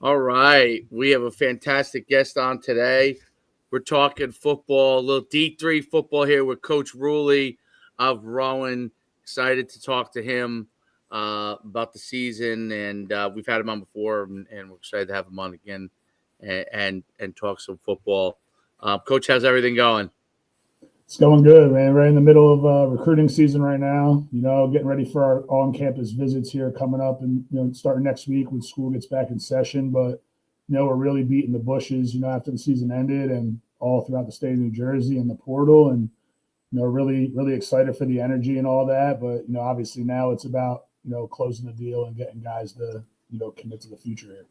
All right. We have a fantastic guest on today. We're talking football, a little D3 football here with Coach Rhuley of Rowan. Excited to talk to him about the season, and we've had him on before, and we're excited to have him on again and talk some football. Coach, how's everything going? It's going good, man. Right in the middle of recruiting season right now. Getting ready for our on-campus visits here coming up, and starting next week when school gets back in session. But we're really beating the bushes. After the season ended, and all throughout the state of New Jersey and the portal, and really really excited for the energy and all that. But obviously now it's about closing the deal and getting guys to commit to the future here.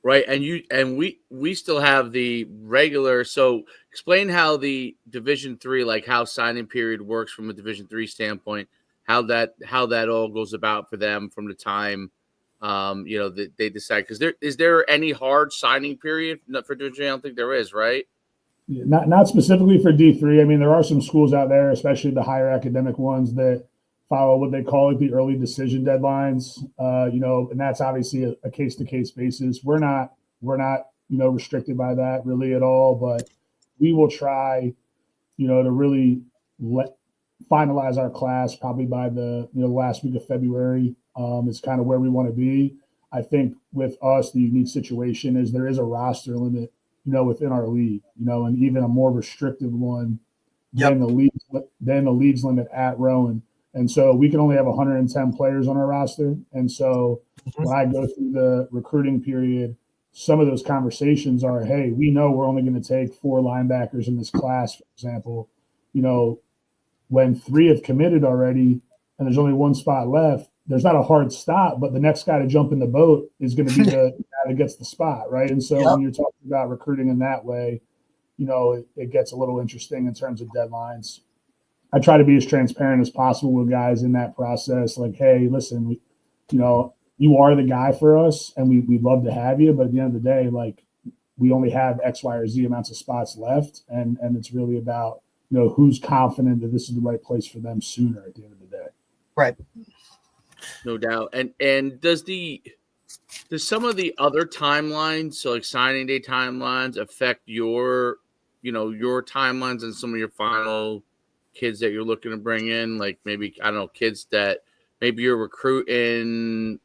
Right, and we still have the regular. So explain how the Division III, like how signing period works from a Division III standpoint, how that all goes about for them from the time that they decide. Because is there any hard signing period for Division? I don't think there is, right? Yeah, not specifically for D3. I mean, there are some schools out there, especially the higher academic ones, that follow what they call the early decision deadlines, and that's obviously a case-to-case basis. We're not restricted by that really at all, but we will try, to really finalize our class probably by the last week of February. Is kind of where we want to be. I think with us, the unique situation is there is a roster limit, within our league, and even a more restrictive one than the league's limit at Rowan. And so we can only have 110 players on our roster. And so when I go through the recruiting period, some of those conversations are, hey, we know we're only going to take 4 linebackers in this class, for example. When 3 have committed already and there's only 1 spot left, there's not a hard stop, but the next guy to jump in the boat is going to be the guy that gets the spot, right? And so when you're talking about recruiting in that way, it gets a little interesting in terms of deadlines. I try to be as transparent as possible with guys in that process. Like, hey, listen, you are the guy for us, and we'd love to have you. But at the end of the day, like, we only have X, Y, or Z amounts of spots left, and it's really about who's confident that this is the right place for them sooner at the end of the day. Right. No doubt. And does some of the other timelines, so like signing day timelines, affect your timelines and some of your final kids that you're looking to bring in? Like maybe, I don't know, kids that maybe you're recruiting,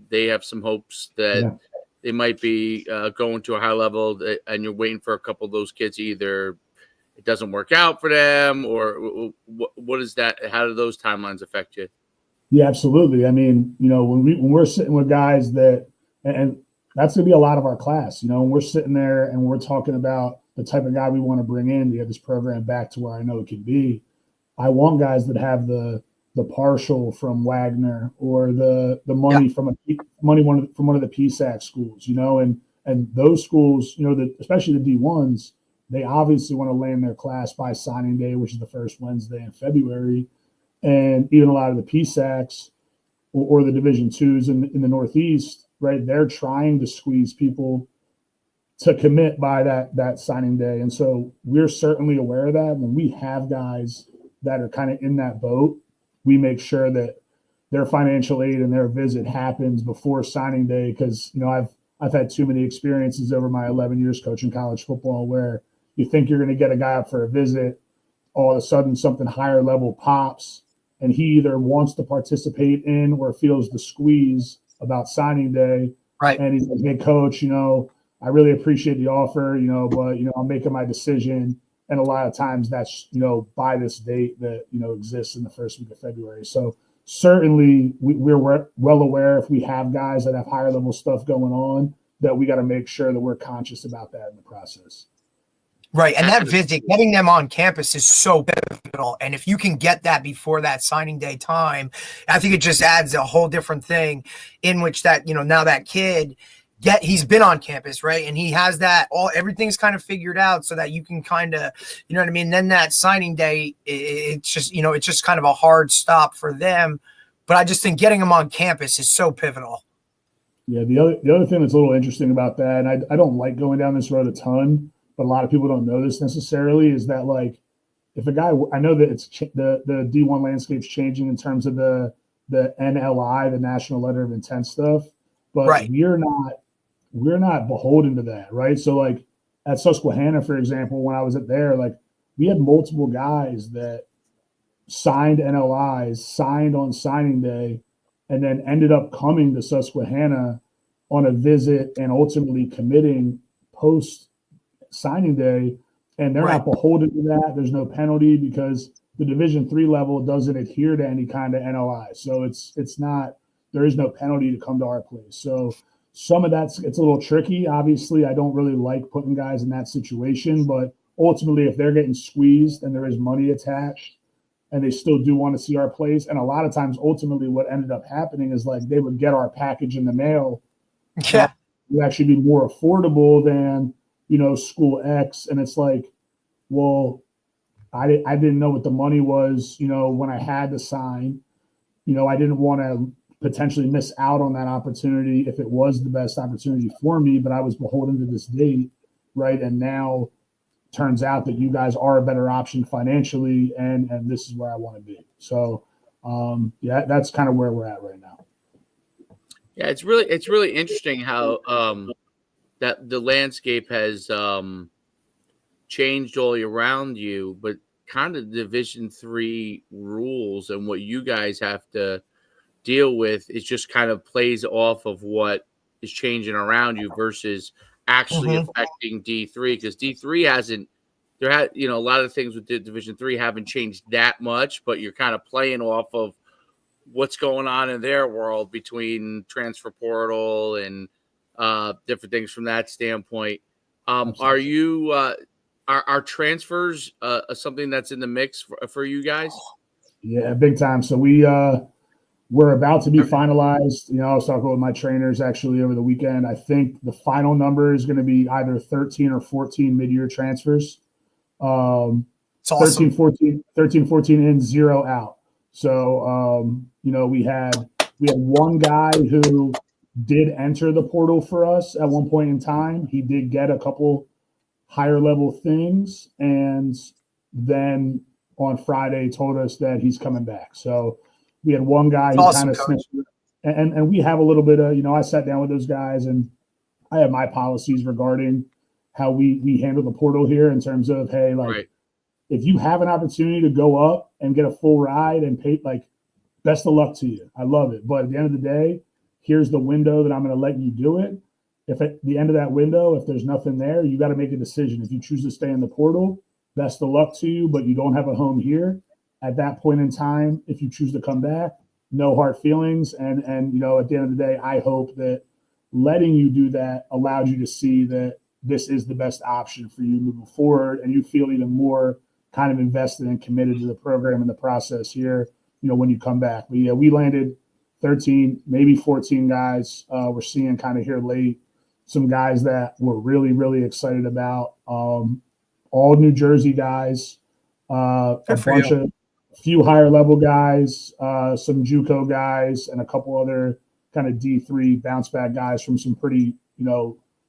they have some hopes that they might be going to a high level, and you're waiting for a couple of those kids. Either it doesn't work out for them, or what is that? How do those timelines affect you? Yeah, absolutely. I mean, when we're sitting with guys that, and that's going to be a lot of our class, when we're sitting there and we're talking about the type of guy we want to bring in to get this program back to where I know it can be. I want guys that have the partial from Wagner or the money from one of the PSAC schools, and those schools, especially the D1s, they obviously want to land their class by signing day, which is the first Wednesday in February. And even a lot of the PSACs or the Division IIs in the Northeast, right, they're trying to squeeze people to commit by that signing day. And so we're certainly aware of that. When we have guys that are kind of in that boat, we make sure that their financial aid and their visit happens before signing day. Because, I've had too many experiences over my 11 years coaching college football where you think you're going to get a guy up for a visit, all of a sudden something higher level pops, and he either wants to participate in or feels the squeeze about signing day. Right. And he's like, hey, coach, I really appreciate the offer, but, I'm making my decision. And a lot of times that's, by this date that, exists in the first week of February. So certainly we're well aware if we have guys that have higher level stuff going on, that we got to make sure that we're conscious about that in the process. Right. And that visit, getting them on campus is so pivotal. And if you can get that before that signing day time, I think it just adds a whole different thing in which that, now that kid he's been on campus, right? And he has everything's kind of figured out so that you can kind of, what I mean? Then that signing day, it's just, it's just kind of a hard stop for them. But I just think getting them on campus is so pivotal. Yeah. The other thing that's a little interesting about that, and I don't like going down this road a ton, but a lot of people don't know this necessarily, is that, like, if a guy, I know that it's the D1 landscape's changing in terms of the NLI, the National Letter of Intent stuff, but we're not we're not beholden to that, right? So like at Susquehanna, for example, when I was there, like we had multiple guys that signed NLIs, signed on signing day, and then ended up coming to Susquehanna on a visit and ultimately committing post signing day. And they're not beholden to that. There's no penalty because the Division III level doesn't adhere to any kind of NLI. So it's not, there is no penalty to come to our place. So some of it's a little tricky. Obviously, I don't really like putting guys in that situation, but ultimately, if they're getting squeezed and there is money attached and they still do want to see our place, and a lot of times, ultimately, what ended up happening is like they would get our package in the mail. Yeah. It would actually be more affordable than, school X. And it's like, well, I didn't know what the money was, when I had to sign. I didn't want to potentially miss out on that opportunity if it was the best opportunity for me, but I was beholden to this date, right? And now turns out that you guys are a better option financially, and this is where I want to be. So, that's kind of where we're at right now. Yeah, it's really interesting how that the landscape has changed all around you, but kind of Division III rules and what you guys have to deal with is just kind of plays off of what is changing around you versus actually affecting D3, because D3 hasn't, a lot of things with Division III haven't changed that much, but you're kind of playing off of what's going on in their world between transfer portal and different things from that standpoint. Are you are transfers something that's in the mix for you guys? Yeah, big time. So we're about to be finalized. I was talking with my trainers actually over the weekend. I think the final number is going to be either 13 or 14 mid-year transfers. It's awesome. 13, 14 in, 0 out. So, we had one guy who did enter the portal for us at one point in time. He did get a couple higher level things, and then on Friday told us that he's coming back. So we had one guy who kind of snitched, and we have a little bit of, I sat down with those guys, and I have my policies regarding how we handle the portal here in terms of, hey, like, if you have an opportunity to go up and get a full ride and pay, like, best of luck to you. I love it. But at the end of the day, here's the window that I'm going to let you do it. If at the end of that window, if there's nothing there, you got to make a decision. If you choose to stay in the portal, best of luck to you, but you don't have a home here. At that point in time, if you choose to come back, no hard feelings. And at the end of the day, I hope that letting you do that allows you to see that this is the best option for you moving forward, and you feel even more kind of invested and committed to the program and the process here, when you come back. But yeah, we landed 13, maybe 14 guys. We're seeing kind of here late some guys that we're really, really excited about. All New Jersey guys, a few higher level guys, some JUCO guys, and a couple other kind of D3 bounce back guys from some pretty,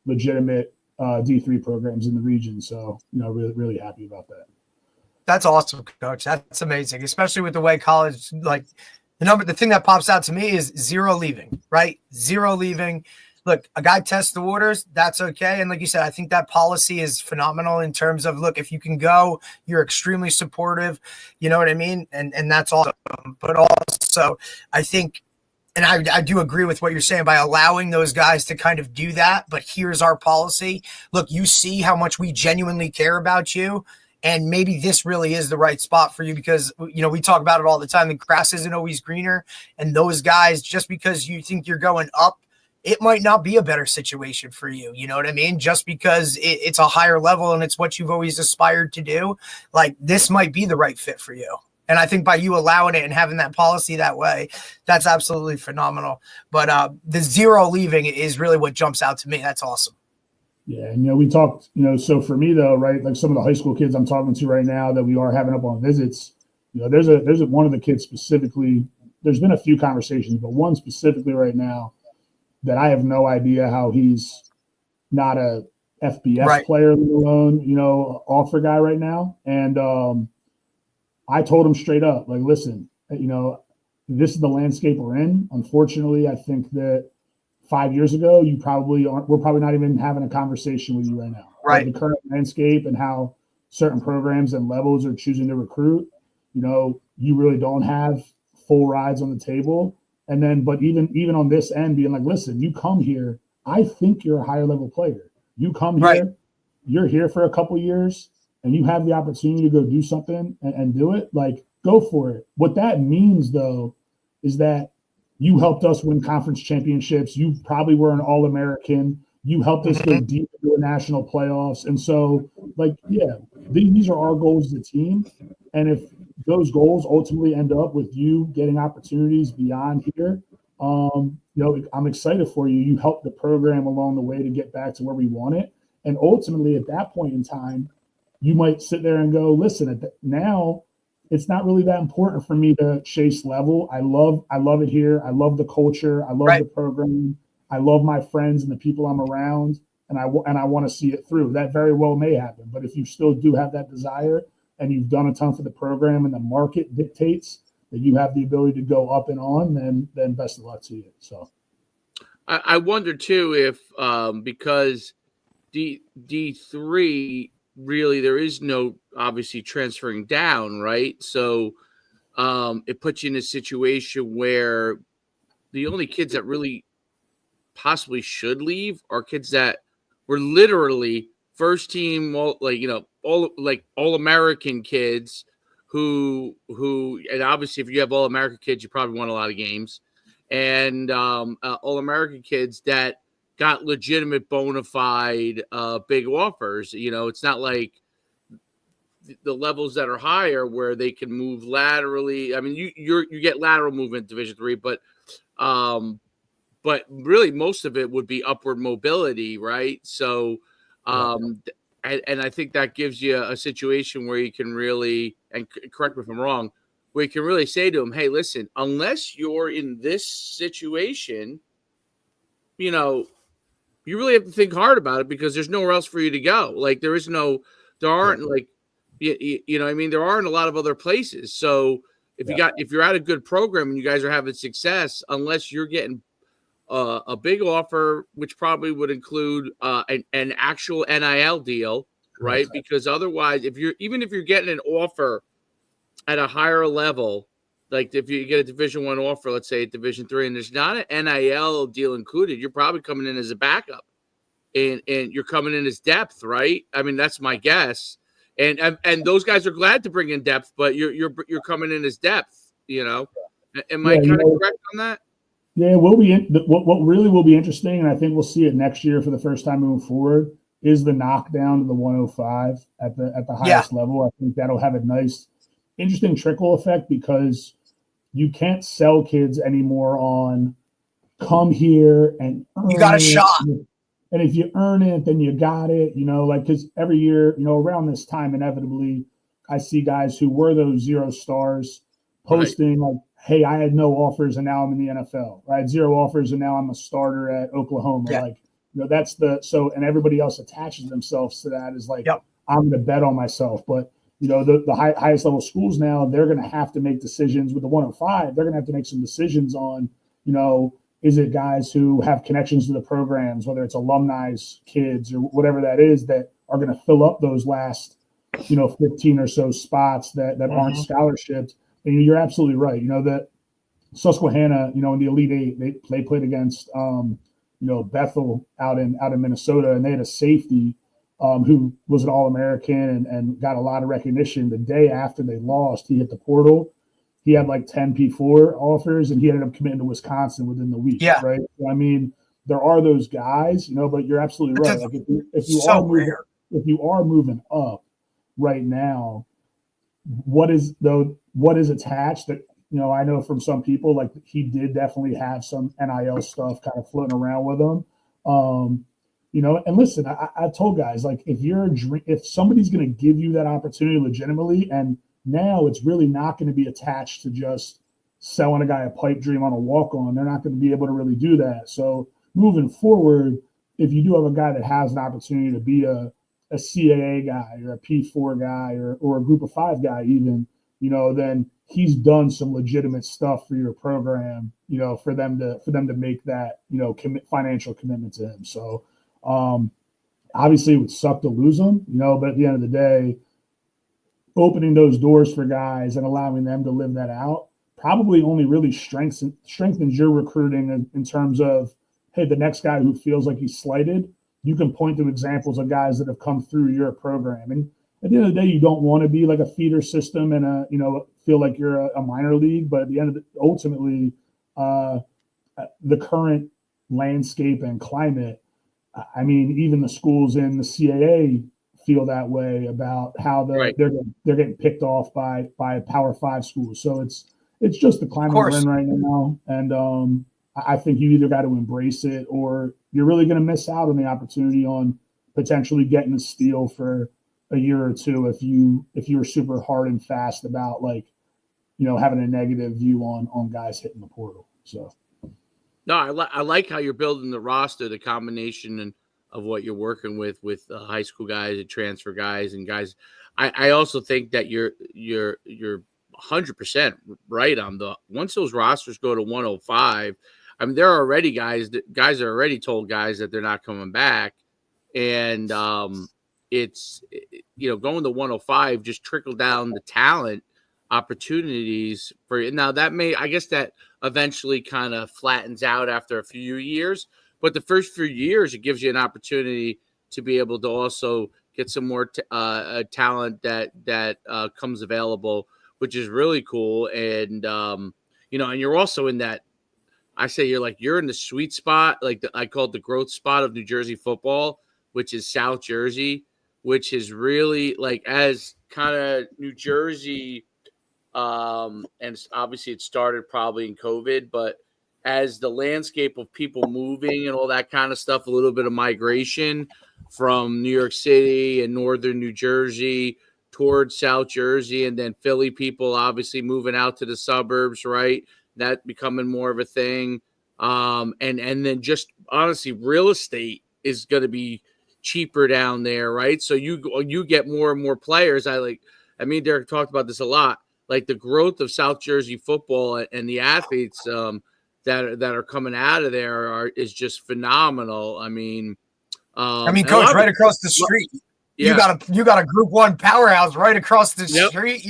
legitimate D3 programs in the region. So, really, really happy about that. That's awesome, Coach. That's amazing, especially with the way college, like the thing that pops out to me is 0 leaving, right? 0 leaving. Look, a guy tests the waters, that's okay. And like you said, I think that policy is phenomenal in terms of, look, if you can go, you're extremely supportive, you know what I mean? And that's awesome. But also, I think, and I do agree with what you're saying by allowing those guys to kind of do that, but here's our policy. Look, you see how much we genuinely care about you. And maybe this really is the right spot for you because, we talk about it all the time. The grass isn't always greener. And those guys, just because you think you're going up, it might not be a better situation for you. You know what I mean? Just because it's a higher level and it's what you've always aspired to do, like this might be the right fit for you. And I think by you allowing it and having that policy that way, that's absolutely phenomenal. But the 0 leaving is really what jumps out to me. That's awesome. Yeah, and we talked, so for me though, right, like some of the high school kids I'm talking to right now that we are having up on visits, there's one of the kids specifically, there's been a few conversations, but one specifically right now that I have no idea how he's not a FBS player, let alone, offer guy right now. And I told him straight up, like, listen, this is the landscape we're in. Unfortunately, I think that 5 years ago, you probably aren't. We're probably not even having a conversation with you right now. Right. Like the current landscape and how certain programs and levels are choosing to recruit. You really don't have full rides on the table. And then, but even on this end, being like, listen, you come here, I think you're a higher level player. You come here, you're here for a couple years, and you have the opportunity to go do something and do it. Like, go for it. What that means, though, is that you helped us win conference championships. You probably were an All-American. You helped us go deep into the national playoffs. And so, these are our goals as a team. And if those goals ultimately end up with you getting opportunities beyond here, I'm excited for you. You helped the program along the way to get back to where we want it. And ultimately, at that point in time, you might sit there and go, listen, now it's not really that important for me to chase level. I love it here. I love the culture. I love the program. I love my friends and the people I'm around, and I want to see it through. That very well may happen. But if you still do have that desire and you've done a ton for the program and the market dictates that you have the ability to go up and on, then best of luck to you. So I wonder too if because D3 really there is no obviously transferring down, right? So it puts you in a situation where the only kids that really possibly should leave are kids that were literally first team, all American kids who and obviously if you have all American kids, you probably won a lot of games, and all American kids that got legitimate bona fide big offers. It's not like the levels that are higher where they can move laterally. I mean, you get lateral movement in Division III, but really most of it would be upward mobility, right? So, and I think that gives you a situation where you can really, and correct me if I'm wrong, where you can really say to them, hey, listen, unless you're in this situation, you really have to think hard about it because there's nowhere else for you to go. Like there aren't there aren't a lot of other places. So if you're at a good program and you guys are having success, unless you're getting a big offer, which probably would include an actual NIL deal, right? Because otherwise, if you're getting an offer at a higher level, like if you get a Division I offer, let's say at Division III, and there's not an NIL deal included, you're probably coming in as a backup, and you're coming in as depth, right? I mean, that's my guess. And those guys are glad to bring in depth, but you're coming in as depth, Am I kind of correct on that? Yeah, what really will be interesting, and I think we'll see it next year for the first time moving forward, is the knockdown to the 105 at the highest level. I think that'll have a nice, interesting trickle effect because you can't sell kids anymore on come here and earn you got a shot. And if you earn it, then you got it, because every year, around this time, inevitably, I see guys who were those 0 stars posting like, hey, I had no offers and now I'm in the NFL. I had 0 offers and now I'm a starter at Oklahoma. Yeah. That's and everybody else attaches themselves to that is like, I'm going to bet on myself. But, the highest level schools now, they're going to have to make decisions with the 105. They're going to have to make some decisions on, is it guys who have connections to the programs, whether it's alumni's kids or whatever that is, that are going to fill up those last, 15 or so spots that aren't scholarships. And you're absolutely right. That Susquehanna, in the Elite Eight, they played against, Bethel out in Minnesota, and they had a safety who was an All-American and got a lot of recognition. The day after they lost, he hit the portal. He had like 10 P4 offers, and he ended up committing to Wisconsin within the week. Yeah. Right. So, I mean, there are those guys, but you're absolutely right. Like if you are moving up right now, what is attached that, I know from some people, like he did definitely have some NIL stuff kind of floating around with him. And listen, I told guys, like, if somebody's going to give you that opportunity legitimately, and now it's really not going to be attached to just selling a guy a pipe dream on a walk-on. They're not going to be able to really do that. So moving forward, if you do have a guy that has an opportunity to be a CAA guy or a P4 guy or a group of 5 guy even, then he's done some legitimate stuff for your program, you know, for them to make that, you know, financial commitment to him. So obviously it would suck to lose him, you know, but at the end of the day, opening those doors for guys and allowing them to live that out probably only really strengthens your recruiting in terms of, hey, the next guy who feels like he's slighted, you can point to examples of guys that have come through your program. And at the end of the day, you don't want to be like a feeder system and feel like you're a minor league. But at the end of it, ultimately, the current landscape and climate, I mean, even the schools in the CAA feel that way about how they're getting picked off by Power 5 schools. So it's just the climate we're in right now. And I think you either got to embrace it or you're really going to miss out on the opportunity on potentially getting a steal for a year or two if you were super hard and fast about, like, you know, having a negative view on guys hitting the portal. So no, I like how you're building the roster, the combination of what you're working with high school guys and transfer guys and guys. I also think that you're 100% right on once those rosters go to 105. I mean, there are already guys are already told guys that they're not coming back, and it's, you know, going to 105 just trickle down the talent opportunities for you. Now I guess that eventually kind of flattens out after a few years, but the first few years it gives you an opportunity to be able to also get some more talent that comes available, which is really cool. And you know, and you're also in that. I say you're in the sweet spot, like I call it the growth spot of New Jersey football, which is South Jersey, which is really like as kind of New Jersey, and obviously it started probably in COVID, but as the landscape of people moving and all that kind of stuff, a little bit of migration from New York City and northern New Jersey towards South Jersey, and then Philly people obviously moving out to the suburbs, right? That becoming more of a thing. And then just honestly, real estate is going to be cheaper down there, right? So you get more and more players. Derek talked about this a lot, like the growth of South Jersey football and the athletes that are coming out of there is just phenomenal. I mean, Coach, right across the street. Yeah. You got a Group 1 powerhouse right across the street.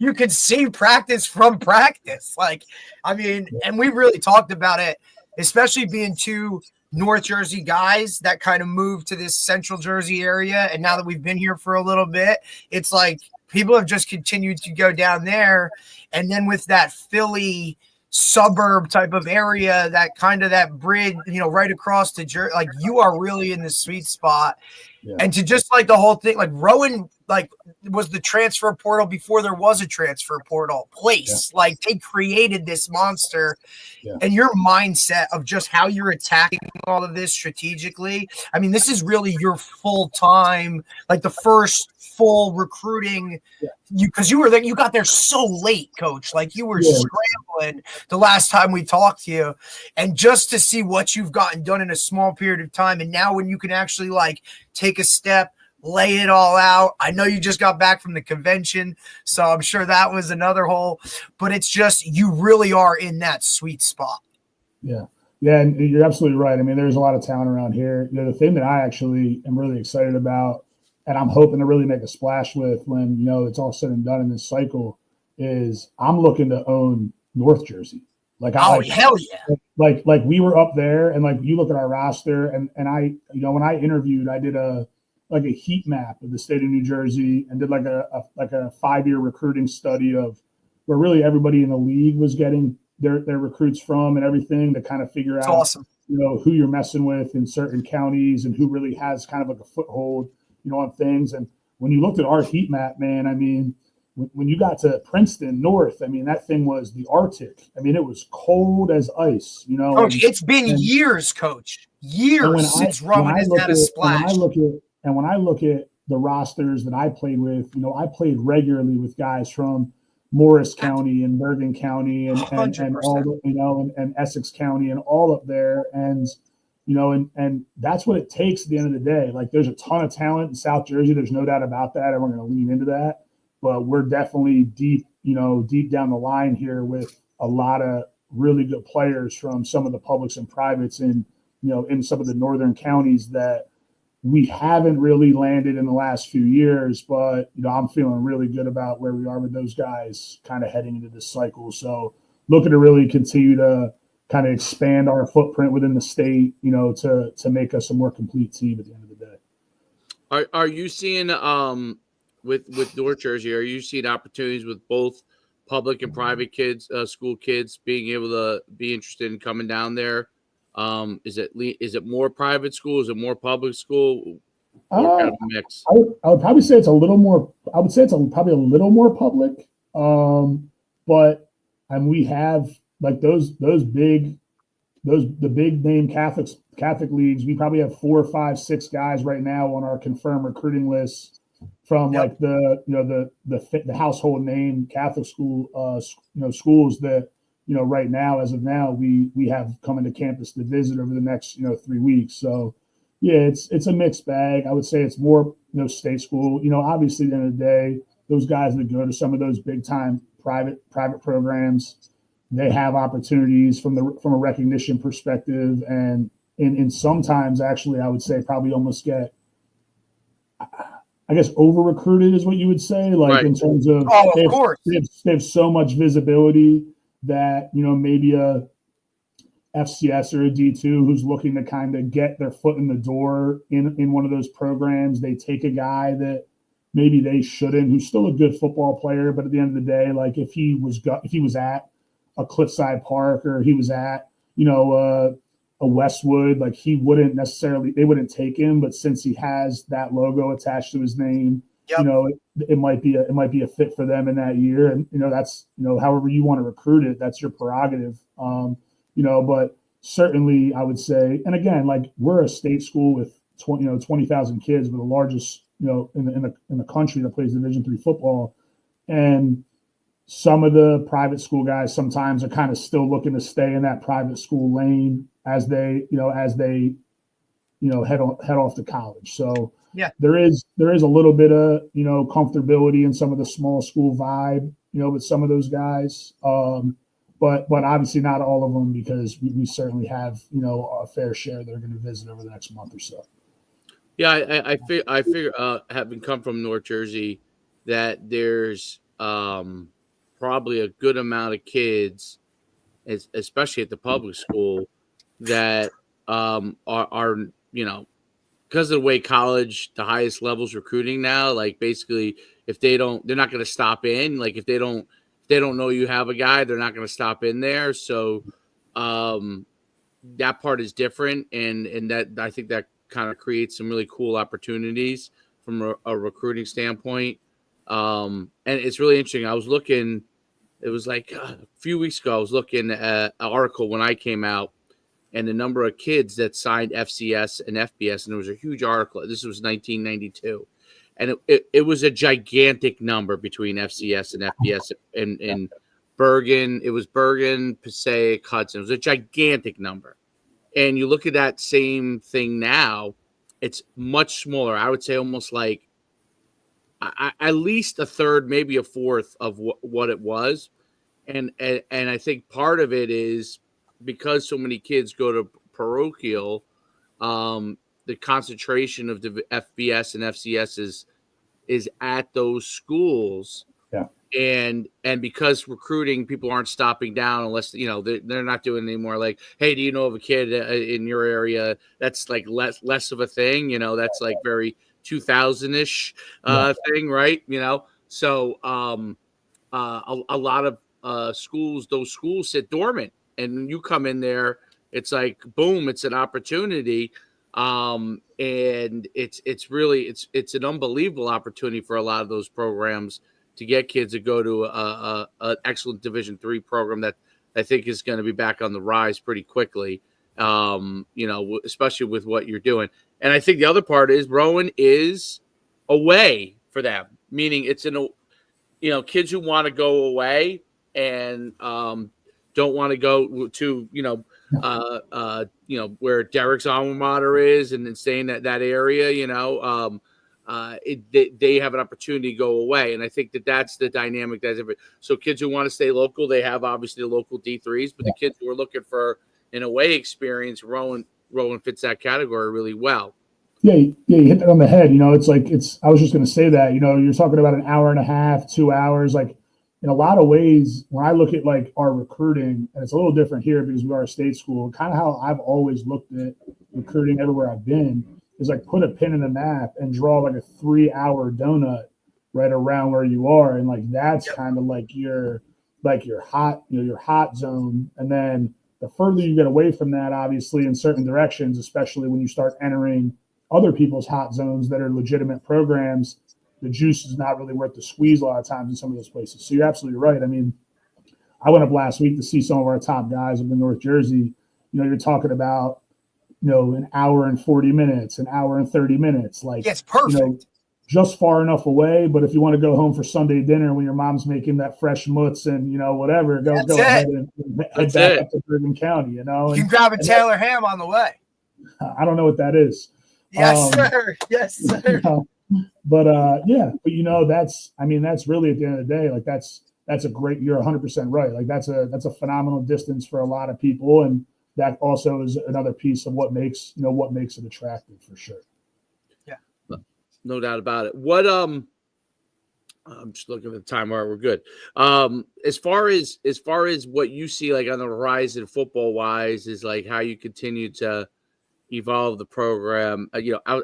You could see practice from practice. Like, I mean, and we really talked about it, especially being two North Jersey guys that kind of moved to this Central Jersey area. And now that we've been here for a little bit, it's like people have just continued to go down there. And then with that Philly suburb type of area, that kind of that bridge, you know, right across to Jersey, like you are really in the sweet spot. Yeah. And to just like the whole thing, like Rowan, like was the transfer portal before there was a transfer portal place. Yeah. Like they created this monster, and your mindset of just how you're attacking all of this strategically. I mean, this is really your full time, like the first full recruiting. Because you got there so late, Coach. Like you were scrambling the last time we talked to you, and just to see what you've gotten done in a small period of time, and now when you can actually like take a step, lay it all out. I know you just got back from the convention, so I'm sure that was another whole. But it's just you really are in that sweet spot. Yeah, and you're absolutely right. I mean, there's a lot of talent around here. You know, the thing that I actually am really excited about, and I'm hoping to really make a splash with when, you know, it's all said and done in this cycle, is I'm looking to own North Jersey. Like, hell yeah! Like we were up there, and like you look at our roster, and I, you know, when I interviewed, I did a heat map of the state of New Jersey and did like a 5-year recruiting study of where really everybody in the league was getting their recruits from and everything to kind of figure out, awesome, you know, who you're messing with in certain counties and who really has kind of like a foothold, you know, on things. And when you looked at our heat map, man, I mean, when you got to Princeton North, I mean, that thing was the Arctic. I mean, it was cold as ice, you know. Coach, it's been years, Coach. Years since Rowan has had a splash. When I look at the rosters that I played with, you know, I played regularly with guys from Morris County and Bergen County and all the, you know, and Essex County and all up there. And, you know, and that's what it takes at the end of the day. Like, there's a ton of talent in South Jersey. There's no doubt about that. And we're going to lean into that. But we're definitely deep deep down the line here with a lot of really good players from some of the publics and privates in some of the northern counties that we haven't really landed in the last few years, but I'm feeling really good about where we are with those guys kind of heading into this cycle. So looking to really continue to kind of expand our footprint within the state, to make us a more complete team at the end of the day. Are you seeing with North Jersey? Are you seeing opportunities with both public and private kids, school kids, being able to be interested in coming down there? Is it more private school? Is it more public school? Or kind of a mix? I would probably say it's a little more. I would say it's probably a little more public. But we have like the big name Catholic leagues. We probably have 4, 5, 6 guys right now on our confirmed recruiting list from like the household name Catholic school schools that right now, as of now, we have coming to campus to visit over the next 3 weeks. So yeah, it's a mixed bag. I would say it's more state school. Obviously at the end of the day, those guys that go to some of those big time private programs, they have opportunities from a recognition perspective, and sometimes actually I would say probably almost get, I guess, over recruited is what you would say, like right. In terms of, they have so much visibility that maybe a FCS or a D2 who's looking to kind of get their foot in the door in one of those programs, they take a guy that maybe they shouldn't, who's still a good football player, but at the end of the day, like if he was at a Cliffside Park or he was at a Westwood, like they wouldn't take him, but since he has that logo attached to his name, it might be a fit for them in that year. And that's however you want to recruit it, that's your prerogative. But certainly I would say, and again, like we're a state school with 20,000 kids, we're the largest in the country that plays Division III football, and some of the private school guys sometimes are kind of still looking to stay in that private school lane as they head off to college. So yeah, there is a little bit of comfortability in some of the small school vibe with some of those guys, but obviously not all of them, because we certainly have a fair share that are going to visit over the next month or so. Yeah, I figure having come from North Jersey that there's probably a good amount of kids, especially at the public school, that are because of the way college, the highest levels recruiting now, like basically they're not going to stop in. Like if they don't know you have a guy, they're not going to stop in there. So that part is different, and that I think that kind of creates some really cool opportunities from a recruiting standpoint. And it's really interesting. I was looking, it was like a few weeks ago, I was looking at an article when I came out, and the number of kids that signed FCS and FBS, and it was a huge article. This was 1992. And it was a gigantic number between FCS and FBS in Bergen. It was Bergen, Passaic, Hudson. It was a gigantic number. And you look at that same thing now, it's much smaller. I would say almost like at least a third, maybe a fourth of what it was. And I think part of it is because so many kids go to parochial, the concentration of the FBS and FCS is at those schools. Yeah. And because recruiting, people aren't stopping down unless, they're not doing it anymore. Like, hey, do you know of a kid in your area? That's like less of a thing, that's like very 2000-ish thing. Right. So a lot of schools, those schools sit dormant, and you come in there, it's like, boom, it's an opportunity. And it's really an unbelievable opportunity for a lot of those programs to get kids to go to an excellent Division III program that I think is going to be back on the rise pretty quickly. Especially with what you're doing. And I think the other part is Rowan is a way for them, meaning it's kids who want to go away and don't want to go to where Derek's alma mater is and then stay in that area. they have an opportunity to go away. And I think that's the dynamic. So kids who want to stay local, they have obviously the local D3s, but the kids who are looking for an away experience, Rowan fits that category really well. Yeah, you hit that on the head. I was just going to say that, you're talking about an hour and a half, 2 hours. Like, in a lot of ways, when I look at like our recruiting, and it's a little different here because we are a state school, kind of how I've always looked at recruiting everywhere I've been is like put a pin in the map and draw like a 3-hour donut right around where you are. And like, that's kind of like your hot, your hot zone. And then the further you get away from that, obviously in certain directions, especially when you start entering other people's hot zones that are legitimate programs, the juice is not really worth the squeeze a lot of times in some of those places. So you're absolutely right. I mean, I went up last week to see some of our top guys up in North Jersey. You're talking about, an hour and 40 minutes, an hour and 30 minutes. Like, yes, perfect. Just far enough away. But if you want to go home for Sunday dinner when your mom's making that fresh mutz and, whatever, go ahead and head back up to Bergen County, You can grab a Taylor ham on the way. I don't know what that is. Yes, sir. Yes, sir. But that's really at the end of the day, like that's a great, you're 100% right. Like that's a phenomenal distance for a lot of people. And that also is another piece of what makes it attractive for sure. Yeah. No doubt about it. What, I'm just looking at the time. All right, we're good. As far as what you see like on the horizon football wise is like how you continue to evolve the program,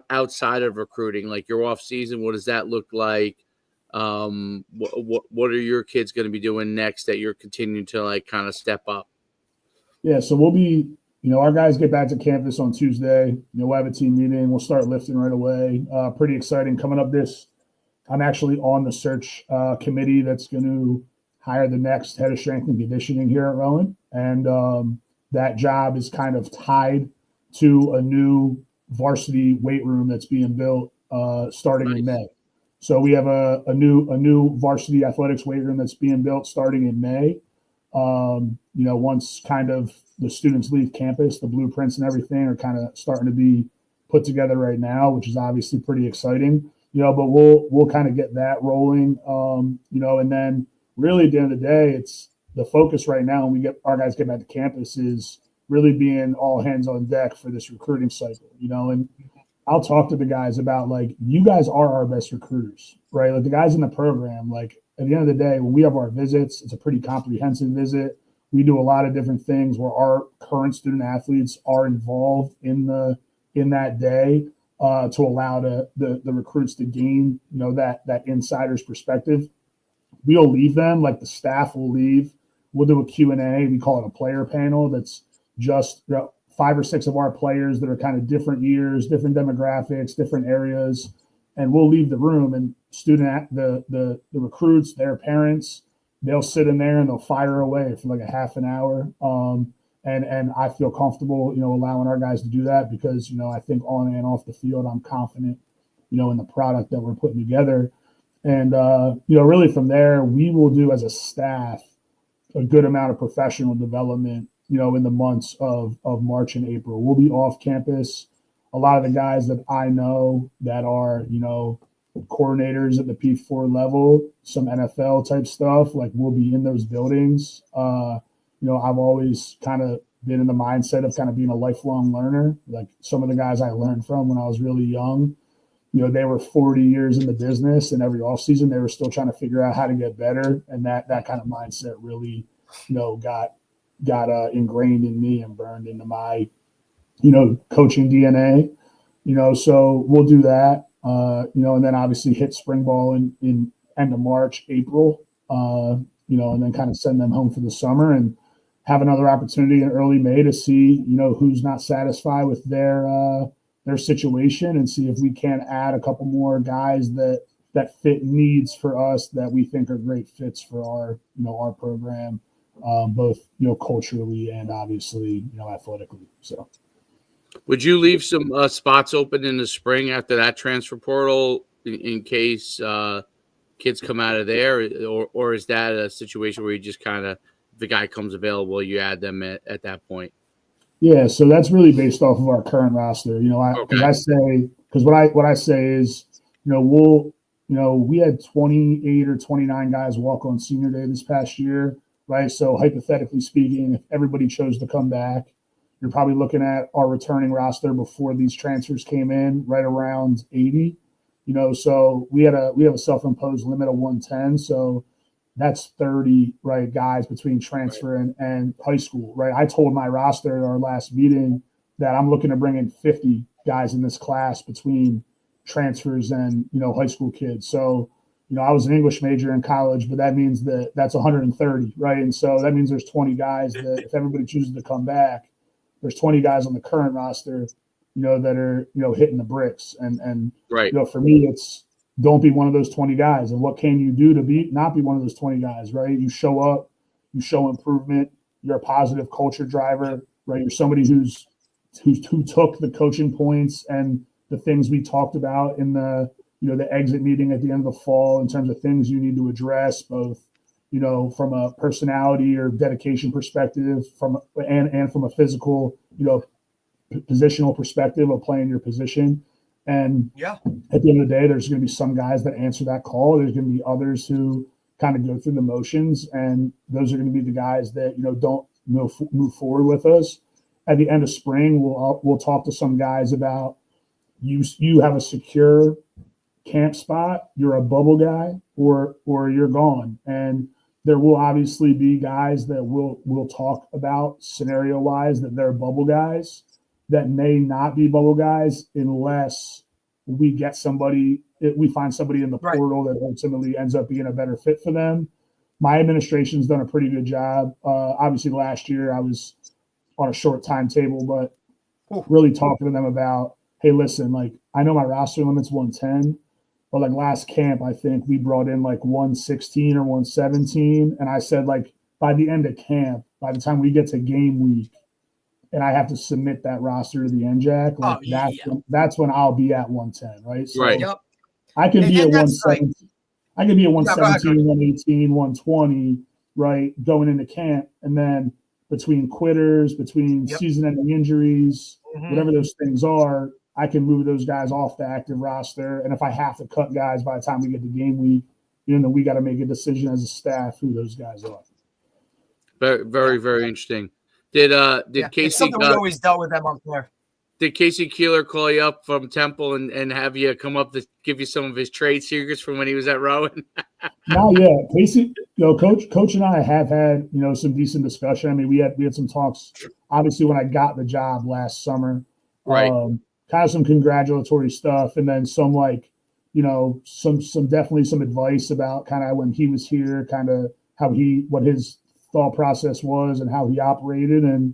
outside of recruiting, like your off season, what does that look like? What are your kids going to be doing next that you're continuing to like kind of step up? Yeah. So we'll be, our guys get back to campus on Tuesday, we'll have a team meeting. We'll start lifting right away. Pretty exciting coming up I'm actually on the search committee that's going to hire the next head of strength and conditioning here at Rowan. And that job is kind of tied to a new varsity weight room that's being built starting in May. So we have a new varsity athletics weight room that's being built starting in May. Once kind of the students leave campus, the blueprints and everything are kind of starting to be put together right now, which is obviously pretty exciting. But we'll kind of get that rolling. And then really at the end of the day, it's the focus right now when our guys get back to campus is really being all hands on deck for this recruiting cycle, and I'll talk to the guys about like, you guys are our best recruiters, right? Like the guys in the program, like at the end of the day, when we have our visits, it's a pretty comprehensive visit. We do a lot of different things where our current student athletes are involved in that day to allow the recruits to gain, that insider's perspective. We'll leave them, like the staff will leave. We'll do a Q&A. We call it a player panel. That's just 5 or 6 of our players that are kind of different years, different demographics, different areas, and we'll leave the room. And the recruits, their parents, they'll sit in there and they'll fire away for like a half an hour. And I feel comfortable, allowing our guys to do that because, I think on and off the field, I'm confident, in the product that we're putting together. And, really from there, we will do as a staff a good amount of professional development, in the months of March and April. We'll be off campus. A lot of the guys that I know that are, coordinators at the P4 level, some NFL type stuff, like we'll be in those buildings. I've always kind of been in the mindset of kind of being a lifelong learner. Like some of the guys I learned from when I was really young, they were 40 years in the business, and every offseason they were still trying to figure out how to get better. And that kind of mindset really, got ingrained in me and burned into my, coaching DNA, so we'll do that, and then obviously hit spring ball in end of March, April, and then kind of send them home for the summer and have another opportunity in early May to see, who's not satisfied with their situation and see if we can add a couple more guys that fit needs for us that we think are great fits for our program. Both, culturally and obviously, athletically. So would you leave some spots open in the spring after that transfer portal in case kids come out of there, or is that a situation where you just kind of, if the guy comes available, you add them at that point? Yeah. So that's really based off of our current roster. What I say is, we had 28 or 29 guys walk on senior day this past year, right? So hypothetically speaking, if everybody chose to come back, you're probably looking at our returning roster before these transfers came in right around 80. So we have a self-imposed limit of 110. So that's 30, right, guys between transfer and high school, right? I told my roster at our last meeting that I'm looking to bring in 50 guys in this class between transfers and, high school kids. So, I was an English major in college, but that means that's 130, right? And so that means there's 20 guys that if everybody chooses to come back, there's 20 guys on the current roster, that are, hitting the bricks. And right. For me, it's don't be one of those 20 guys. And what can you do to not be one of those 20 guys, right? You show up, you show improvement. You're a positive culture driver, right? You're somebody who took the coaching points and the things we talked about in the exit meeting at the end of the fall in terms of things you need to address, both, from a personality or dedication perspective and from a physical, positional perspective of playing your position. And at the end of the day, there's going to be some guys that answer that call. There's going to be others who kind of go through the motions. And those are going to be the guys that, don't move forward with us. At the end of spring, we'll talk to some guys about you have a secure camp spot, you're a bubble guy, or you're gone. And there will obviously be guys that we'll talk about scenario wise that they're bubble guys that may not be bubble guys unless we find somebody in the portal that ultimately ends up being a better fit for them. My administration's done a pretty good job. Obviously last year I was on a short timetable, but really talking to them about, hey, listen, like I know my roster limit's 110, but like last camp, I think we brought in like 116 or 117. And I said, like, by the end of camp, by the time we get to game week and I have to submit that roster to the NJAC, like that's when I'll be at 110, right? So I can be at 117. I can be at 117, 118, 120, right, going into camp. And then between quitters, between season-ending injuries, whatever those things are, I can move those guys off the active roster. And if I have to cut guys by the time we get to game week, then we got to make a decision as a staff who those guys are. Very, very, very interesting. Did Casey? It's something we always dealt with them up there. Did Casey Keeler call you up from Temple and have you come up to give you some of his trade secrets from when he was at Rowan? Not yet. Casey, Coach and I have had, some decent discussion. I mean, we had some talks, obviously, when I got the job last summer. Right. Kind of some congratulatory stuff, and then some some definitely some advice about kind of when he was here, kind of what his thought process was and how he operated. And,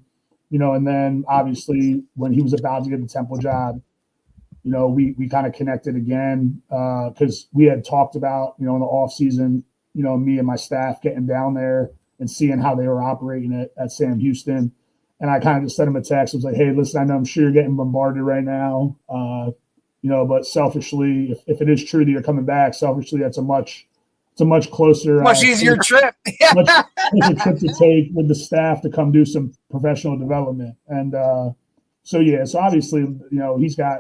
and then obviously when he was about to get the Temple job, we kind of connected again because we had talked about, in the off season, me and my staff getting down there and seeing how they were operating at Sam Houston. And I kind of just sent him a text. I was like, hey, listen, I know I'm sure you're getting bombarded right now, but selfishly, if it is true that you're coming back, selfishly, it's a much closer, much easier trip. much closer trip to take with the staff to come do some professional development. And so obviously,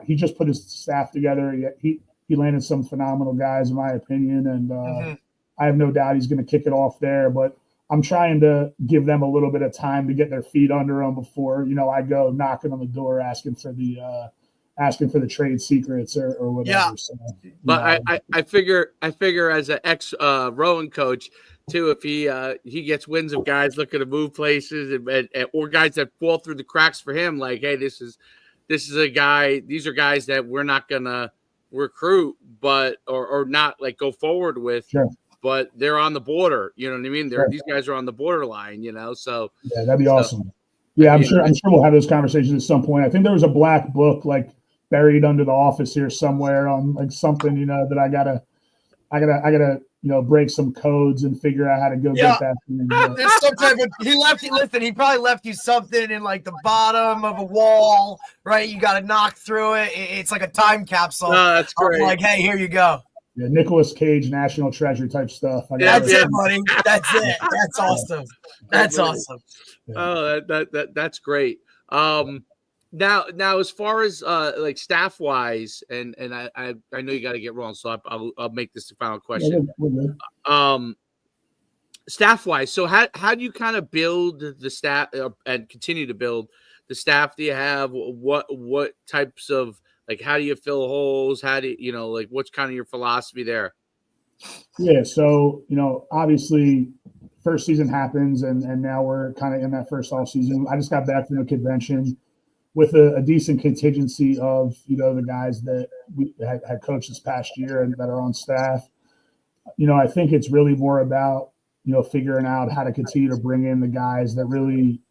he just put his staff together. He landed some phenomenal guys, in my opinion, and I have no doubt he's going to kick it off there. But I'm trying to give them a little bit of time to get their feet under them before, I go knocking on the door asking for the trade secrets or whatever. Yeah. So, but I figure as an ex Rowan coach too, if he gets wins of guys looking to move places or guys that fall through the cracks for him, like, hey, this is a guy. These are guys that we're not gonna recruit, but or not like go forward with. Sure. But they're on the border, you know what I mean? These guys are on the borderline, so. Yeah, that'd be awesome. Yeah, I'm sure we'll have those conversations at some point. I think there was a black book like buried under the office here somewhere on like something, that I gotta break some codes and figure out how to go get that thing. There's some type of, he probably left you something in like the bottom of a wall, right? You got to knock through it. It's like a time capsule. Oh, that's great. Like, hey, here you go. Yeah, Nicolas Cage, National Treasure type stuff. That's it, buddy. That's it. That's awesome. That's awesome. Yeah. Oh, that's great. Now, as far as like staff wise, and I know you got to get wrong, so I'll make this the final question. Staff wise, so how do you kind of build the staff and continue to build the staff? Do you have what types of, like, how do you fill holes? How do you like, what's kind of your philosophy there? Yeah, so obviously first season happens, and now we're kind of in that first off season. I just got back from a convention with a decent contingency of the guys that we had coached this past year and that are on staff. I think it's really more about figuring out how to continue to bring in the guys that really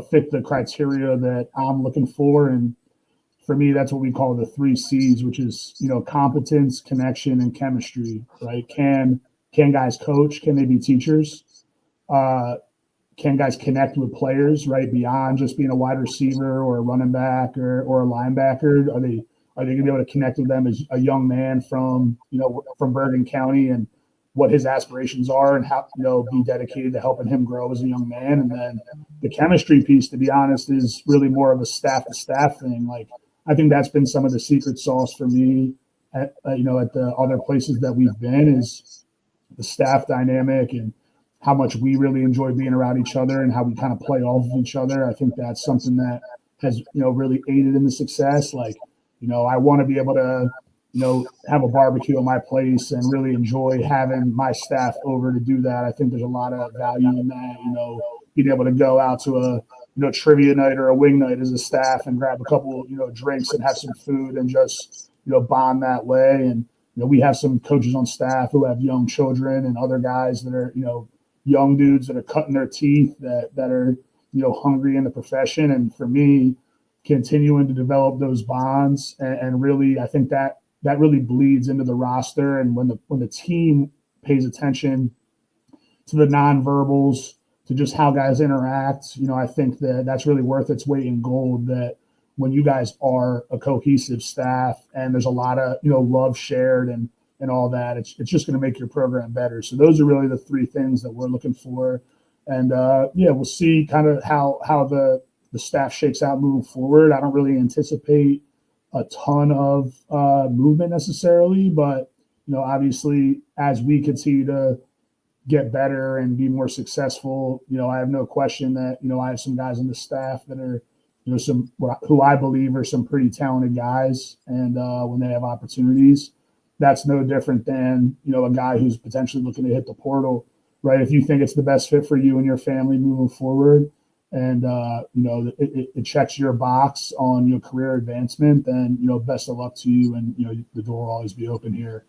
fit the criteria that I'm looking for. And for me, that's what we call the 3 C's, which is competence, connection, and chemistry. Right? Can guys coach? Can they be teachers? Can guys connect with players, right, beyond just being a wide receiver or a running back or a linebacker? Are they going to be able to connect with them as a young man from Bergen County and what his aspirations are, and how be dedicated to helping him grow as a young man? And then the chemistry piece, to be honest, is really more of a staff to staff thing. Like, I think that's been some of the secret sauce for me at the other places that we've been, is the staff dynamic and how much we really enjoy being around each other and how we kind of play off of each other. I think that's something that has, really aided in the success. Like, I want to be able to, have a barbecue at my place and really enjoy having my staff over to do that. I think there's a lot of value in that, being able to go out to a, trivia night or a wing night as a staff and grab a couple, drinks and have some food and just, bond that way. And, we have some coaches on staff who have young children and other guys that are, young dudes that are cutting their teeth, that are, hungry in the profession. And for me, continuing to develop those bonds and really, I think that really bleeds into the roster. And when the team pays attention to the nonverbals, to just how guys interact, I think that's really worth its weight in gold, that when you guys are a cohesive staff and there's a lot of, love shared and all that, it's just going to make your program better. So those are really the 3 things that we're looking for. And we'll see kind of how the staff shakes out moving forward. I don't really anticipate a ton of movement necessarily, but obviously as we continue to get better and be more successful, I have no question that I have some guys on the staff that are who I believe are some pretty talented guys, and when they have opportunities, that's no different than a guy who's potentially looking to hit the portal, right? If you think it's the best fit for you and your family moving forward, and it checks your box on your career advancement, then best of luck to you, and the door will always be open here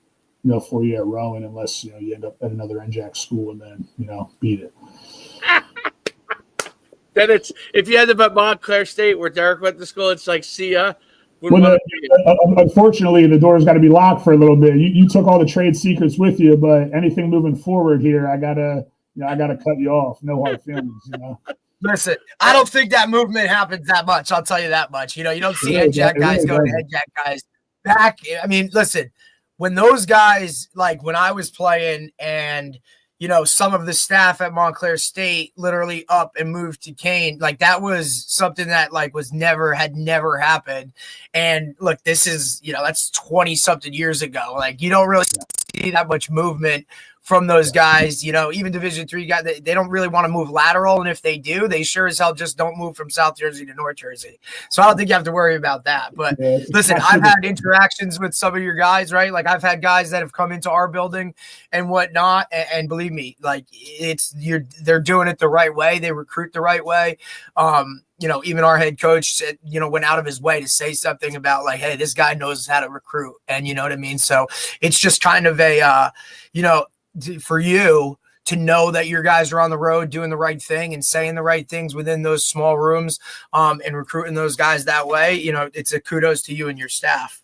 for you at Rowan, unless you end up at another NJAC school and then beat it. Then it's, if you end up at Montclair State where Derek went to school, it's like, see ya. Unfortunately, the door's got to be locked for a little bit. You took all the trade secrets with you, but anything moving forward here, I gotta cut you off. No hard feelings, Listen, I don't think that movement happens that much. I'll tell you that much. You don't see NJAC guys go to NJAC guys back. I mean, listen, when those guys, like when I was playing and some of the staff at Montclair State literally up and moved to Kane, like that was something that had never happened. And look, this is, that's 20 something years ago. Like, you don't really see that much movement from those guys, even Division III guys, they don't really want to move lateral. And if they do, they sure as hell just don't move from South Jersey to North Jersey. So I don't think you have to worry about that. But listen, I've had interactions with some of your guys, right? Like, I've had guys that have come into our building and whatnot. And believe me, like, they're doing it the right way. They recruit the right way. Even our head coach said, went out of his way to say something about like, hey, this guy knows how to recruit. And you know what I mean? So it's just kind of a, for you to know that your guys are on the road doing the right thing and saying the right things within those small rooms, and recruiting those guys that way, it's a kudos to you and your staff.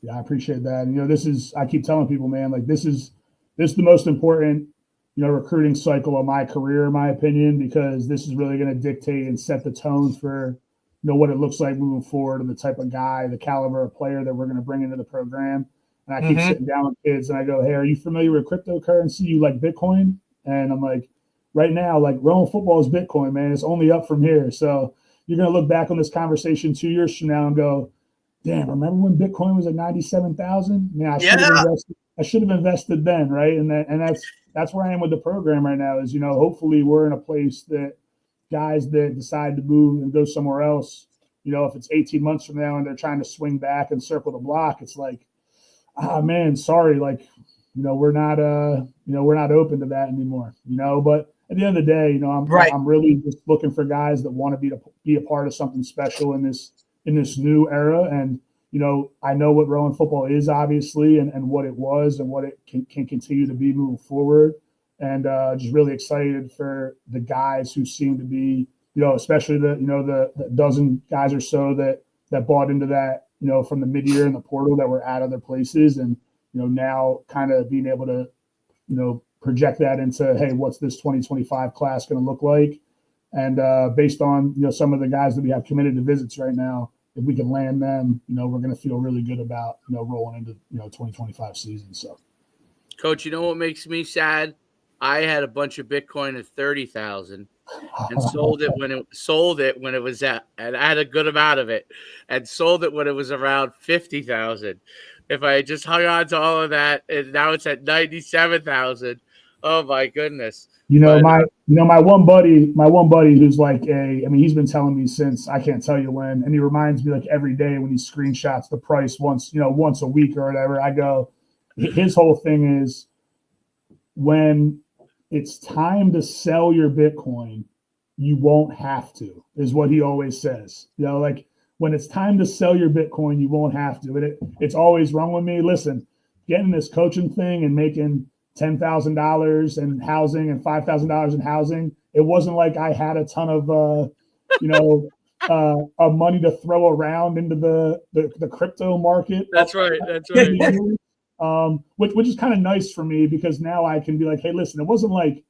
Yeah, I appreciate that. And, I keep telling people, man, like this is the most important, recruiting cycle of my career, in my opinion, because this is really going to dictate and set the tone for, what it looks like moving forward and the type of guy, the caliber of player that we're going to bring into the program. And I keep sitting down with kids and I go, hey, are you familiar with cryptocurrency? You like Bitcoin? And I'm like, right now, like, Rowan football is Bitcoin, man. It's only up from here. So, you're going to look back on this conversation 2 years from now and go, damn, remember when Bitcoin was at 97,000? Man, I should have invested then, right? And that's where I am with the program right now is, hopefully we're in a place that guys that decide to move and go somewhere else, if it's 18 months from now and they're trying to swing back and circle the block, it's like, man, sorry, like, we're not open to that anymore, but at the end of the day, I'm really just looking for guys that want to be a part of something special in this new era. And, I know what Rowan football is obviously and what it was and what it can continue to be moving forward. And just really excited for the guys who seem to be, especially the dozen guys or so that bought into that, from the mid-year and the portal that were at other places. And, now kind of being able to, project that into, hey, what's this 2025 class going to look like? And based on, some of the guys that we have committed to visits right now, if we can land them, we're going to feel really good about, rolling into, 2025 season. So, Coach, you know what makes me sad? I had a bunch of Bitcoin at 30,000 and sold it when it was at, and I had a good amount of it, and sold it when it was around 50,000. If I just hung on to all of that, and now it's at 97,000. Oh my goodness. My one buddy who's like he's been telling me since I can't tell you when, and he reminds me like every day when he screenshots the price once a week or whatever. I go, his whole thing is when it's time to sell your Bitcoin, you won't have to, is what he always says. Like when it's time to sell your Bitcoin, you won't have to. And it's always wrong with me. Listen, getting this coaching thing and making $10,000 in housing and $5,000 in housing, it wasn't like I had a ton of of money to throw around into the crypto market. That's right. Which is kind of nice for me because now I can be like, hey, listen, it wasn't like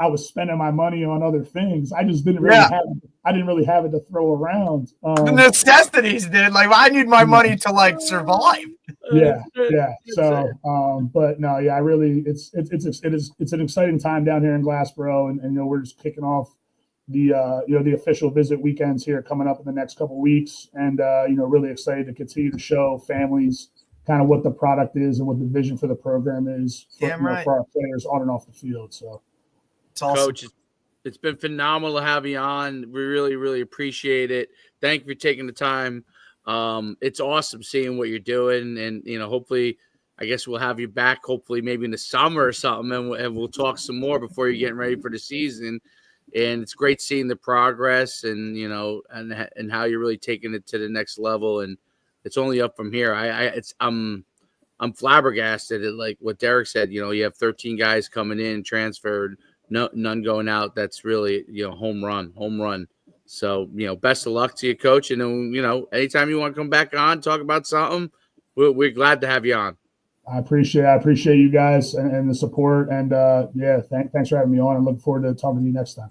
I was spending my money on other things. I just didn't really have it to throw around. The necessities, dude. Like I need my money to like survive. Yeah. So, but no, yeah, I really, it's an exciting time down here in Glassboro, and we're just kicking off the official visit weekends here coming up in the next couple of weeks, and really excited to continue to show families kind of what the product is and what the vision for the program is for our players on and off the field. So, it's awesome. Coach, it's been phenomenal to have you on. We really, really appreciate it. Thank you for taking the time. It's awesome seeing what you're doing, and hopefully, I guess we'll have you back. Hopefully, maybe in the summer or something, and we'll talk some more before you're getting ready for the season. And it's great seeing the progress, and and how you're really taking it to the next level. And it's only up from here. I'm flabbergasted at like what Derek said. You have 13 guys coming in, transferred, none going out. That's really home run. So, best of luck to you, Coach. And then, anytime you want to come back on, talk about something, we're glad to have you on. I appreciate you guys and the support. And thanks for having me on. I'm looking forward to talking to you next time.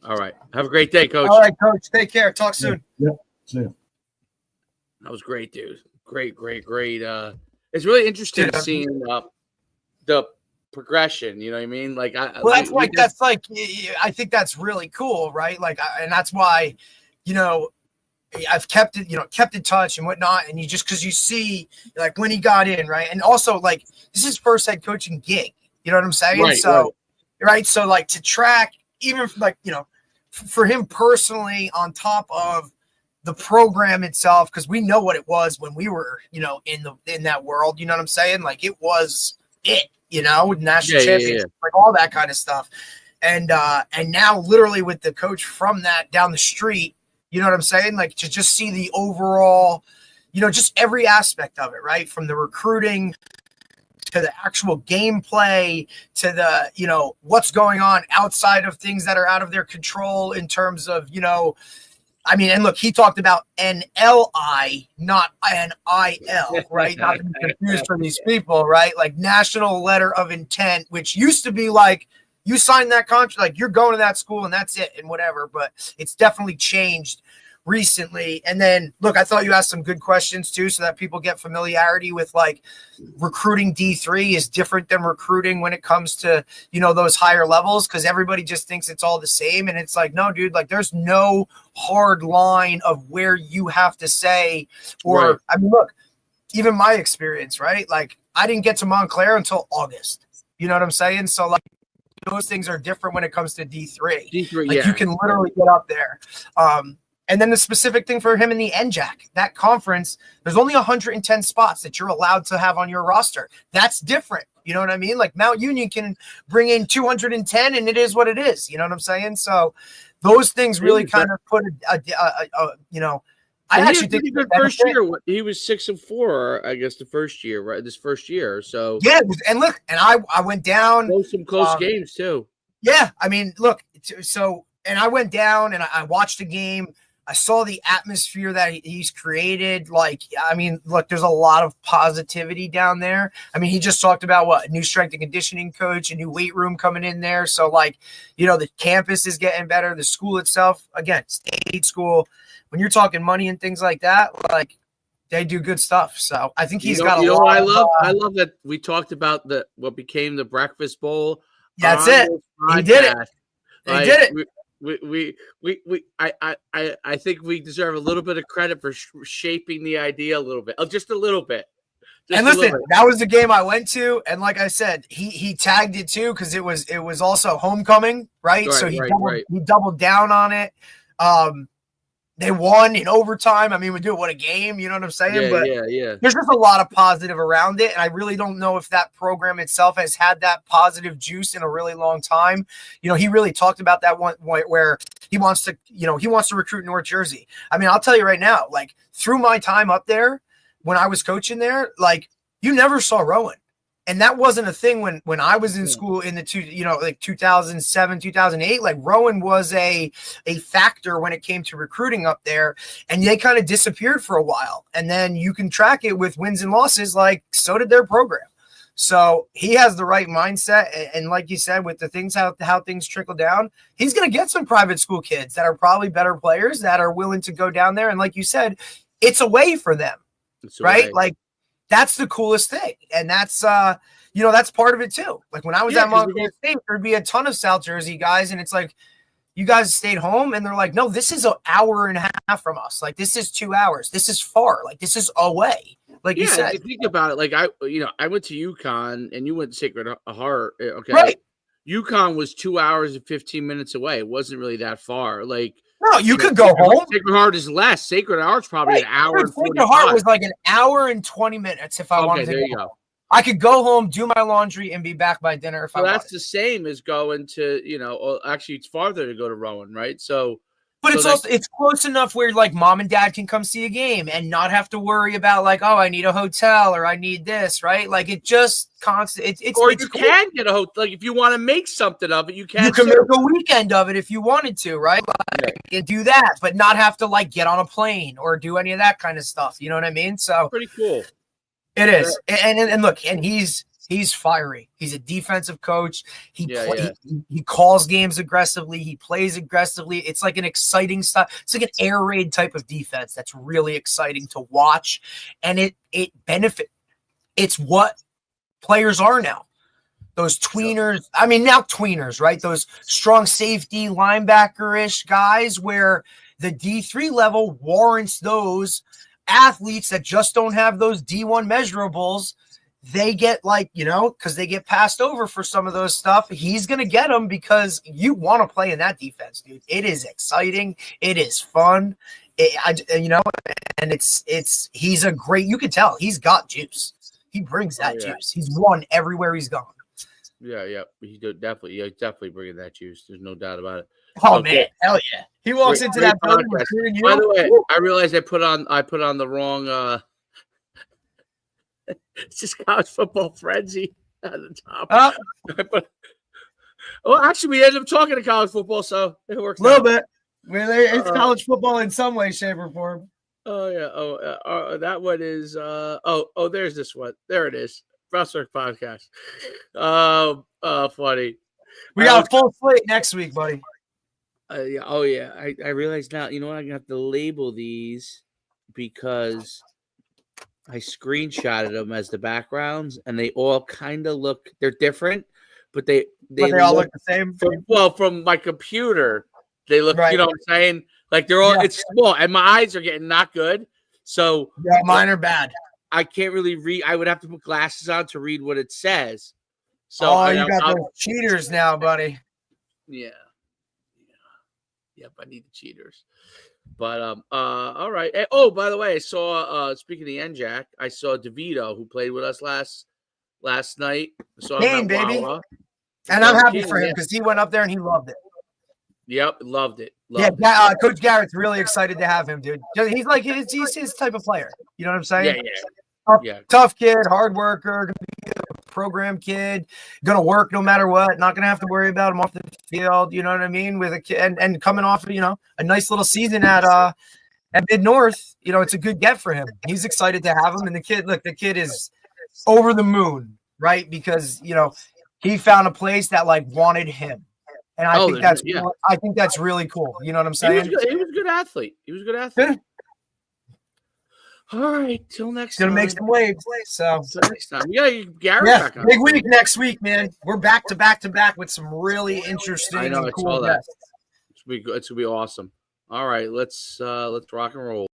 All right. Have a great day, Coach. All right, Coach. Take care. Talk soon. Yeah. See you. That was great, dude. Great. It's really interesting seeing the progression, you know what I mean? Like, I think that's really cool, right? Like, and that's why, I've kept in touch and whatnot. And because you see, like, when he got in, right? And also, like, this is his first head coaching gig. You know what I'm saying? Right. So, like, to track, even like, for him personally, on top of the program itself, because we know what it was when we were, in that world. You know what I'm saying? Like, it was it. National championship, like all that kind of stuff. And now literally with the coach from that down the street, you know what I'm saying? Like to just see the overall, just every aspect of it, right? From the recruiting to the actual gameplay to the, what's going on outside of things that are out of their control in terms of, and look, he talked about NLI, not NIL, right? Not to be confused for these people, right? Like national letter of intent, which used to be like you sign that contract, like you're going to that school and that's it and whatever. But it's definitely changed recently. And then look, I thought you asked some good questions too, so that people get familiarity with like recruiting D3 is different than recruiting when it comes to, you know, those higher levels. Cause everybody just thinks it's all the same. And it's like, no, dude, like there's no hard line of where you have to say, or Right. I mean, look, even my experience, right? Like I didn't get to Montclair until August. You know what I'm saying? So like those things are different when it comes to D3. D3, like yeah. you can literally get up there. And then the specific thing for him in the NJAC, that conference, there's only 110 spots that you're allowed to have on your roster. That's different. You know what I mean? Like Mount Union can bring in 210 and it is what it is. You know what I'm saying? So those things really kind of put you know, I actually think the first year he was 6-4, I guess the first year, right? This first year. So yeah, and look, and I went down some close games too. Yeah, I mean, look, so and I went down and I watched the game. I saw the atmosphere that he's created. Like, I mean, look, there's a lot of positivity down there. I mean, he just talked about what, a new strength and conditioning coach, a new weight room coming in there. So, like, you know, the campus is getting better. The school itself, again, state school. When you're talking money and things like that, like, they do good stuff. So I think he's got a lot. I love that we talked about what became the Breakfast Bowl. That's it. He did it. They did it. I think we deserve a little bit of credit for shaping the idea a little bit, just a little bit. And listen, that was the game I went to, and like I said, he tagged it too because it was also homecoming, right? So he doubled down on it. They won in overtime. I mean, what a game, you know what I'm saying? Yeah. There's just a lot of positive around it, and I really don't know if that program itself has had that positive juice in a really long time. You know, he really talked about that one where he wants to recruit North Jersey. I mean, I'll tell you right now, like through my time up there, when I was coaching there, like you never saw Rowan. And that wasn't a thing when I was in school in the 2007, 2008, like Rowan was a factor when it came to recruiting up there, and they kind of disappeared for a while. And then you can track it with wins and losses, like so did their program. So he has the right mindset. And like you said, with the things, how things trickle down, he's going to get some private school kids that are probably better players that are willing to go down there. And like you said, it's a way for them, right? Like, that's the coolest thing. And that's, that's part of it too. Like when I was at Montclair State, there'd be a ton of South Jersey guys. And it's like, you guys stayed home, and they're like, no, this is an hour and a half from us. Like, this is 2 hours. This is far. Like, this is away. Like you said. If you think about it, like I went to UConn and you went to Sacred Heart. Okay. Right. UConn was 2 hours and 15 minutes away. It wasn't really that far. Like, no, you could go home. Sacred Heart is less. Sacred Heart's probably an hour and 45. Sacred Heart was like an hour and 20 minutes if I wanted to. There you go. I could go home, do my laundry, and be back by dinner if I wanted. That's the same as going to, actually it's farther to go to Rowan, right? So, but it's close enough where like mom and dad can come see a game and not have to worry about like, oh, I need a hotel or I need this, right? Like it just constant. Or you can get a hotel. Like if you want to make something of it, you can. You can make a weekend of it if you wanted to, right? Like, and do that, but not have to like get on a plane or do any of that kind of stuff. You know what I mean? So pretty cool. It is. And look, and he's fiery. He's a defensive coach. He calls games aggressively. He plays aggressively. It's like an exciting stuff. It's like an air raid type of defense that's really exciting to watch. And it benefits. It's what players are now. Those tweeners. I mean, now tweeners, right? Those strong safety linebacker-ish guys where the D3 level warrants those athletes that just don't have those D1 measurables. They get because they get passed over for some of those stuff. He's going to get them because you want to play in that defense, dude. It is exciting. It is fun. And he's a great, you can tell he's got juice. He brings that juice. He's won everywhere he's gone. Yeah. He's definitely bringing that juice. There's no doubt about it. Oh man, hell yeah! He walks into that building. By the way, I realized I put on the wrong. It's just College Football Frenzy at the top. Well, actually, we ended up talking to college football, so it works. A little bit. It's college football in some way, shape, or form. Oh yeah. That one is. There's this one. There it is. Prospect Podcast. Funny. We got a full slate next week, buddy. Yeah, oh yeah, I realize now. You know what? I'm gonna have to label these because I screenshotted them as the backgrounds, and they all kind of look. They're different, but they But they all look look the same. from my computer. They look. Right. You know what I'm saying? Like they're all. Yeah. It's small, and my eyes are getting not good. So Yeah, mine are bad. I can't really read. I would have to put glasses on to read what it says. So Oh, you got those cheaters now, buddy. Yeah. Yep, I need the cheaters. But all right. Hey, oh, by the way, I saw speaking of the NJAC, I saw DeVito who played with us last night. I saw him at baby. Wawa. And I'm happy for him because he went up there and he loved it. Yep, loved it. Coach Garrett's really excited to have him, dude. He's like he's his type of player. You know what I'm saying? Yeah. Tough kid, hard worker, program kid, gonna work no matter what. Not gonna have to worry about him off the field. You know what I mean? With a kid and coming off, a nice little season at Mid North. It's a good get for him. He's excited to have him. And the kid is over the moon, right? Because he found a place that wanted him. And I think that's really cool. You know what I'm saying? He was a good athlete. Good. All right, till next time. Gonna make some waves. So next time. Garrett back on. Big week next week, man. We're back to back with some really interesting and cool guests. It's gonna be awesome. All right, let's rock and roll.